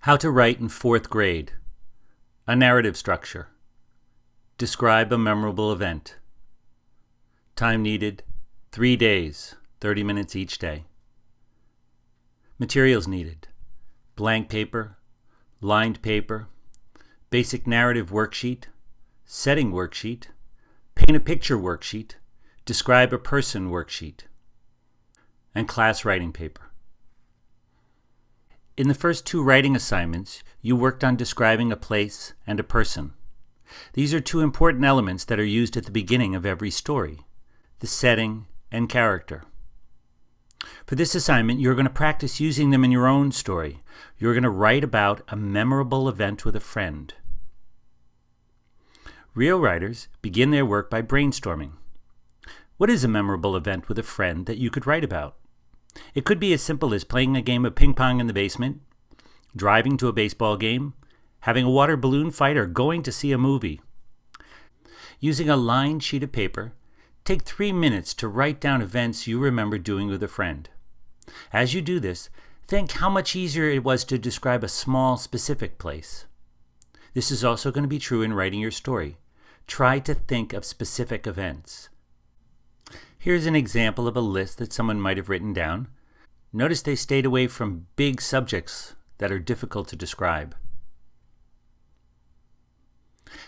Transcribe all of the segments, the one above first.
How to write in 4th grade. A narrative structure. Describe a memorable event. Time needed, 3 days, 30 minutes each day. Materials needed: blank paper, lined paper, basic narrative worksheet, setting worksheet, paint a picture worksheet, describe a person worksheet, and class writing paper. In the first 2 writing assignments, you worked on describing a place and a person. These are 2 important elements that are used at the beginning of every story: the setting and character. For this assignment, you're going to practice using them in your own story. You're going to write about a memorable event with a friend. Real writers begin their work by brainstorming. What is a memorable event with a friend that you could write about? It could be as simple as playing a game of ping pong in the basement, driving to a baseball game, having a water balloon fight, or going to see a movie. Using a lined sheet of paper, take 3 minutes to write down events you remember doing with a friend. As you do this, think how much easier it was to describe a small, specific place. This is also going to be true in writing your story. Try to think of specific events. Here's an example of a list that someone might have written down. Notice they stayed away from big subjects that are difficult to describe.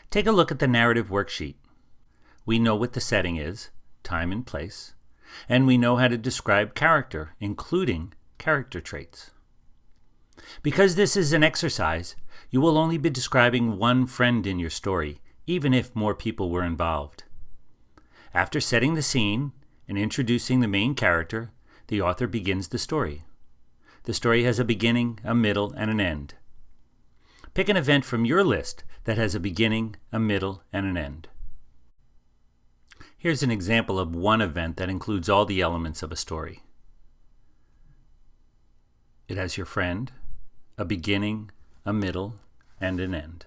Take a look at the narrative worksheet. We know what the setting is, time and place, and we know how to describe character, including character traits. Because this is an exercise, you will only be describing one friend in your story, even if more people were involved. After setting the scene and introducing the main character, the author begins the story. The story has a beginning, a middle, and an end. Pick an event from your list that has a beginning, a middle, and an end. Here's an example of one event that includes all the elements of a story. It has your friend, a beginning, a middle, and an end.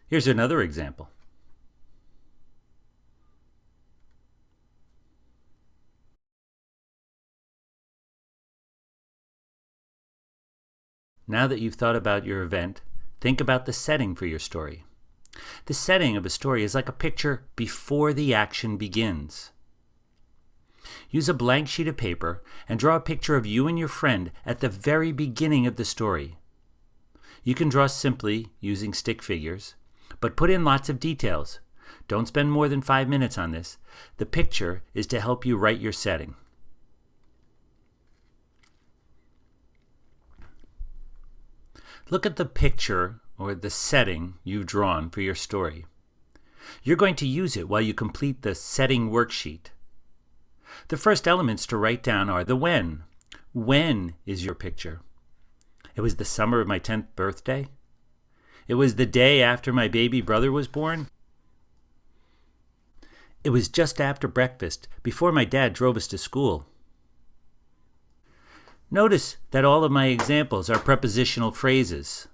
Here's another example. Now that you've thought about your event, think about the setting for your story. The setting of a story is like a picture before the action begins. Use a blank sheet of paper and draw a picture of you and your friend at the very beginning of the story. You can draw simply using stick figures, but put in lots of details. Don't spend more than 5 minutes on this. The picture is to help you write your setting. Look at the picture or the setting you've drawn for your story. You're going to use it while you complete the setting worksheet. The first elements to write down are the when. When is your picture? It was the summer of my 10th birthday. It was the day after my baby brother was born. It was just after breakfast, before my dad drove us to school. Notice that all of my examples are prepositional phrases.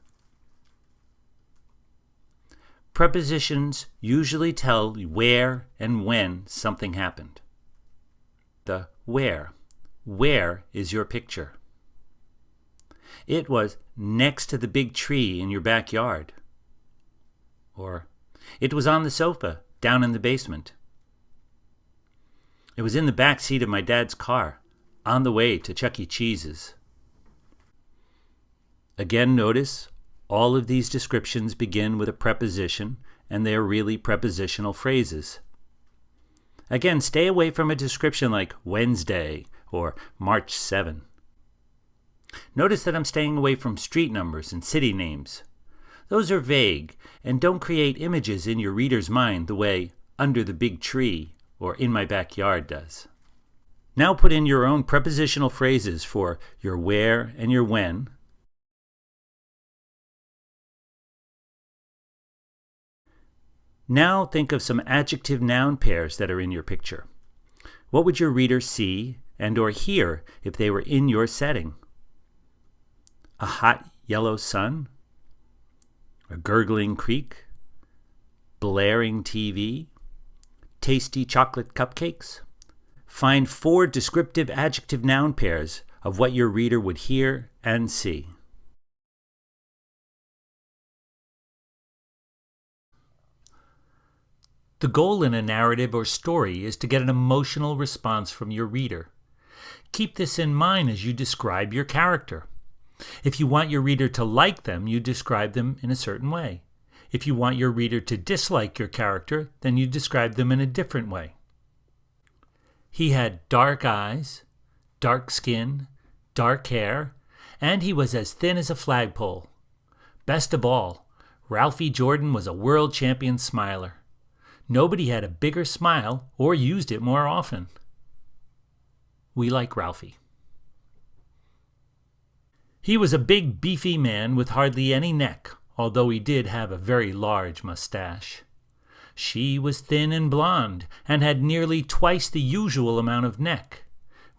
Prepositions usually tell where and when something happened. The where. Where is your picture? It was next to the big tree in your backyard. Or, it was on the sofa down in the basement. It was in the back seat of my dad's car, on the way to Chuck E. Cheese's. Again, notice all of these descriptions begin with a preposition, and they are really prepositional phrases. Again, stay away from a description like Wednesday or March 7. Notice that I'm staying away from street numbers and city names. Those are vague, and don't create images in your reader's mind the way under the big tree or in my backyard does. Now put in your own prepositional phrases for your where and your when. Now think of some adjective-noun pairs that are in your picture. What would your reader see and or hear if they were in your setting? A hot yellow sun? A gurgling creek? Blaring TV? Tasty chocolate cupcakes? Find 4 descriptive adjective-noun pairs of what your reader would hear and see. The goal in a narrative or story is to get an emotional response from your reader. Keep this in mind as you describe your character. If you want your reader to like them, you describe them in a certain way. If you want your reader to dislike your character, then you describe them in a different way. He had dark eyes, dark skin, dark hair, and he was as thin as a flagpole. Best of all, Ralphie Jordan was a world champion smiler. Nobody had a bigger smile or used it more often. We like Ralphie. He was a big, beefy man with hardly any neck, although he did have a very large mustache. She was thin and blonde, and had nearly twice the usual amount of neck,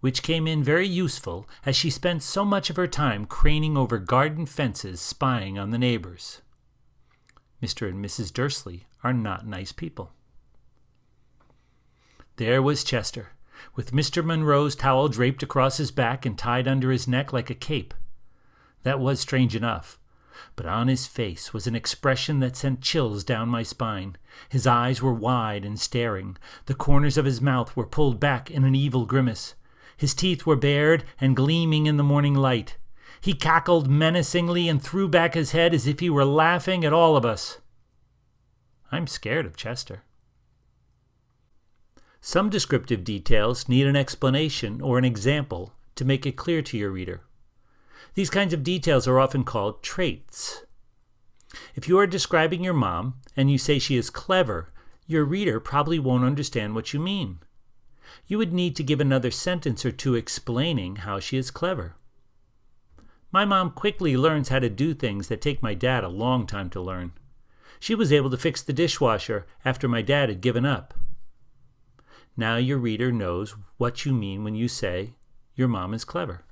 which came in very useful as she spent so much of her time craning over garden fences spying on the neighbors. Mr. and Mrs. Dursley are not nice people. There was Chester, with Mr. Monroe's towel draped across his back and tied under his neck like a cape. That was strange enough, but on his face was an expression that sent chills down my spine. His eyes were wide and staring. The corners of his mouth were pulled back in an evil grimace. His teeth were bared and gleaming in the morning light. He cackled menacingly and threw back his head as if he were laughing at all of us. I'm scared of Chester. Some descriptive details need an explanation or an example to make it clear to your reader. These kinds of details are often called traits. If you are describing your mom and you say she is clever, your reader probably won't understand what you mean. You would need to give another sentence or two explaining how she is clever. My mom quickly learns how to do things that take my dad a long time to learn. She was able to fix the dishwasher after my dad had given up. Now your reader knows what you mean when you say, your mom is clever.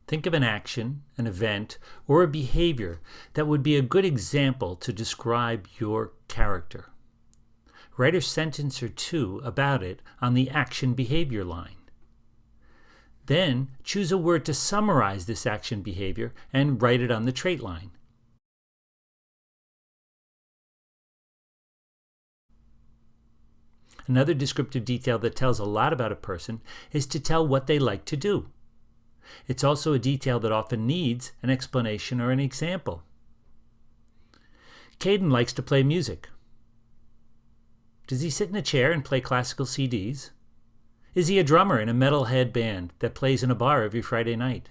Think of an action, an event, or a behavior that would be a good example to describe your character. Write a sentence or two about it on the action-behavior line. Then choose a word to summarize this action behavior and write it on the trait line. Another descriptive detail that tells a lot about a person is to tell what they like to do. It's also a detail that often needs an explanation or an example. Caden likes to play music. Does he sit in a chair and play classical CDs? Is he a drummer in a metalhead band that plays in a bar every Friday night?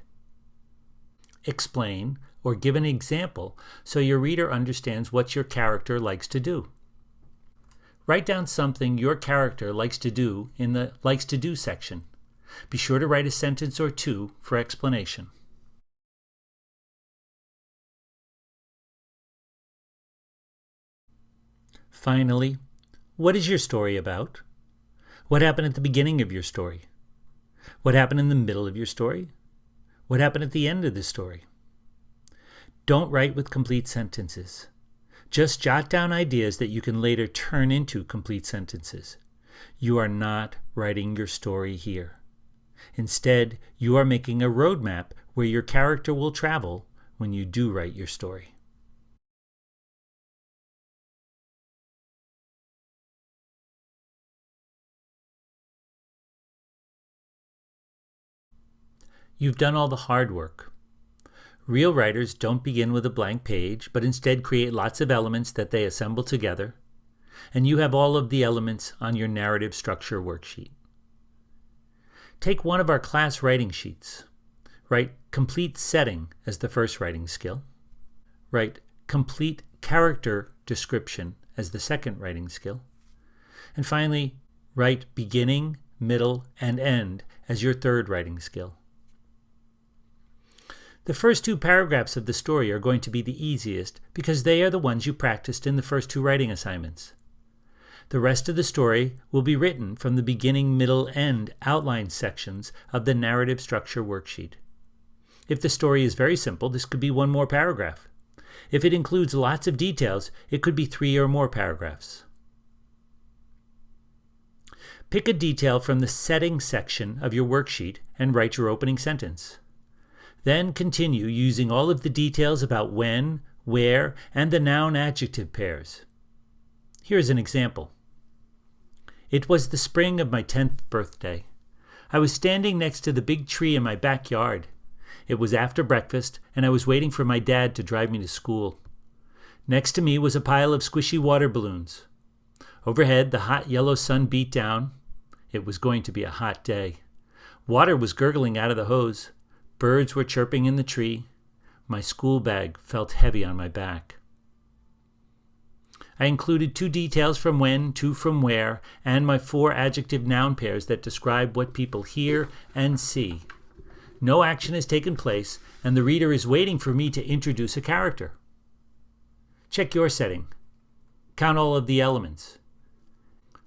Explain or give an example so your reader understands what your character likes to do. Write down something your character likes to do in the Likes to Do section. Be sure to write a sentence or two for explanation. Finally, what is your story about? What happened at the beginning of your story? What happened in the middle of your story? What happened at the end of the story? Don't write with complete sentences. Just jot down ideas that you can later turn into complete sentences. You are not writing your story here. Instead, you are making a roadmap where your character will travel when you do write your story. You've done all the hard work. Real writers don't begin with a blank page, but instead create lots of elements that they assemble together, and you have all of the elements on your narrative structure worksheet. Take one of our class writing sheets. Write complete setting as the first writing skill. Write complete character description as the second writing skill. And finally, write beginning, middle, and end as your third writing skill. The first two paragraphs of the story are going to be the easiest because they are the ones you practiced in the first two writing assignments. The rest of the story will be written from the beginning, middle, end outline sections of the narrative structure worksheet. If the story is very simple, this could be one more paragraph. If it includes lots of details, it could be 3 or more paragraphs. Pick a detail from the setting section of your worksheet and write your opening sentence. Then continue using all of the details about when, where, and the noun-adjective pairs. Here's an example. It was the spring of my 10th birthday. I was standing next to the big tree in my backyard. It was after breakfast, and I was waiting for my dad to drive me to school. Next to me was a pile of squishy water balloons. Overhead, the hot yellow sun beat down. It was going to be a hot day. Water was gurgling out of the hose. Birds were chirping in the tree. My school bag felt heavy on my back. I included 2 details from when, 2 from where, and my 4 adjective noun pairs that describe what people hear and see. No action has taken place, and the reader is waiting for me to introduce a character. Check your setting. Count all of the elements.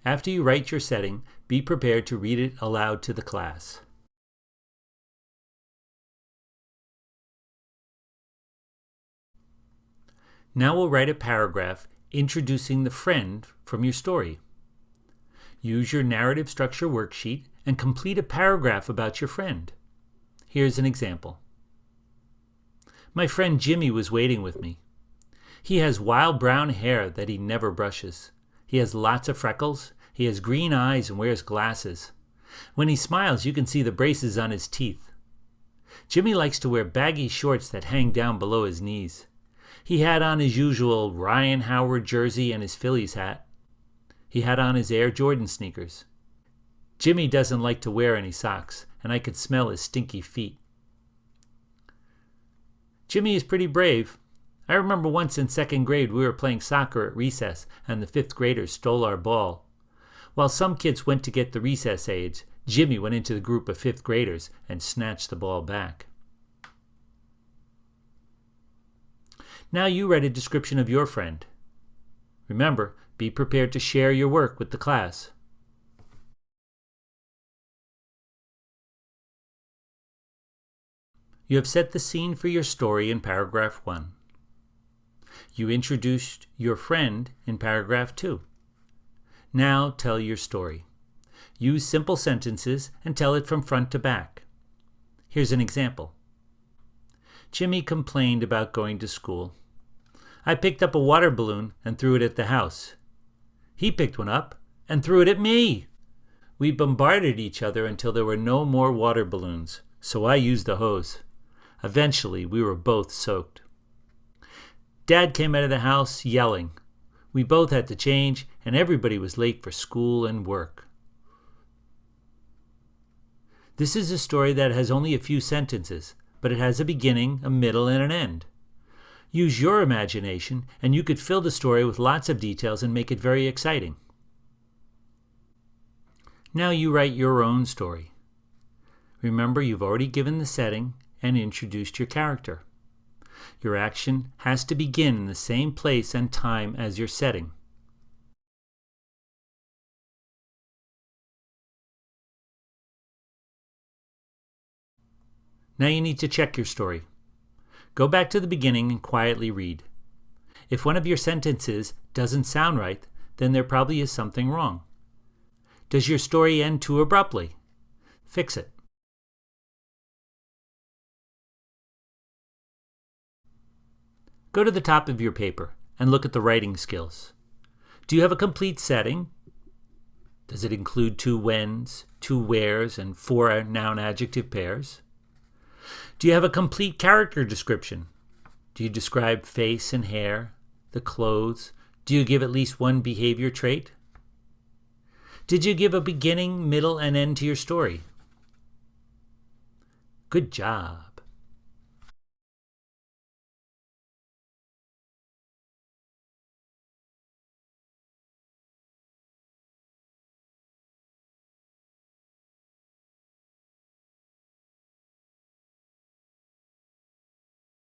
After you write your setting, be prepared to read it aloud to the class. Now we'll write a paragraph introducing the friend from your story. Use your narrative structure worksheet and complete a paragraph about your friend. Here's an example. My friend Jimmy was waiting with me. He has wild brown hair that he never brushes. He has lots of freckles. He has green eyes and wears glasses. When he smiles, you can see the braces on his teeth. Jimmy likes to wear baggy shorts that hang down below his knees. He had on his usual Ryan Howard jersey and his Phillies hat. He had on his Air Jordan sneakers. Jimmy doesn't like to wear any socks, and I could smell his stinky feet. Jimmy is pretty brave. I remember once in 2nd grade we were playing soccer at recess, and the 5th graders stole our ball. While some kids went to get the recess aids, Jimmy went into the group of 5th graders and snatched the ball back. Now you write a description of your friend. Remember, be prepared to share your work with the class. You have set the scene for your story in paragraph 1. You introduced your friend in paragraph 2. Now tell your story. Use simple sentences and tell it from front to back. Here's an example. Jimmy complained about going to school. I picked up a water balloon and threw it at the house. He picked one up and threw it at me. We bombarded each other until there were no more water balloons, so I used the hose. Eventually, we were both soaked. Dad came out of the house yelling. We both had to change, and everybody was late for school and work. This is a story that has only a few sentences, but it has a beginning, a middle, and an end. Use your imagination, and you could fill the story with lots of details and make it very exciting. Now you write your own story. Remember, you've already given the setting and introduced your character. Your action has to begin in the same place and time as your setting. Now you need to check your story. Go back to the beginning and quietly read. If one of your sentences doesn't sound right, then there probably is something wrong. Does your story end too abruptly? Fix it. Go to the top of your paper and look at the writing skills. Do you have a complete setting? Does it include 2 whens, 2 wheres, and 4 noun-adjective pairs? Do you have a complete character description? Do you describe face and hair, the clothes? Do you give at least one behavior trait? Did you give a beginning, middle, and end to your story? Good job.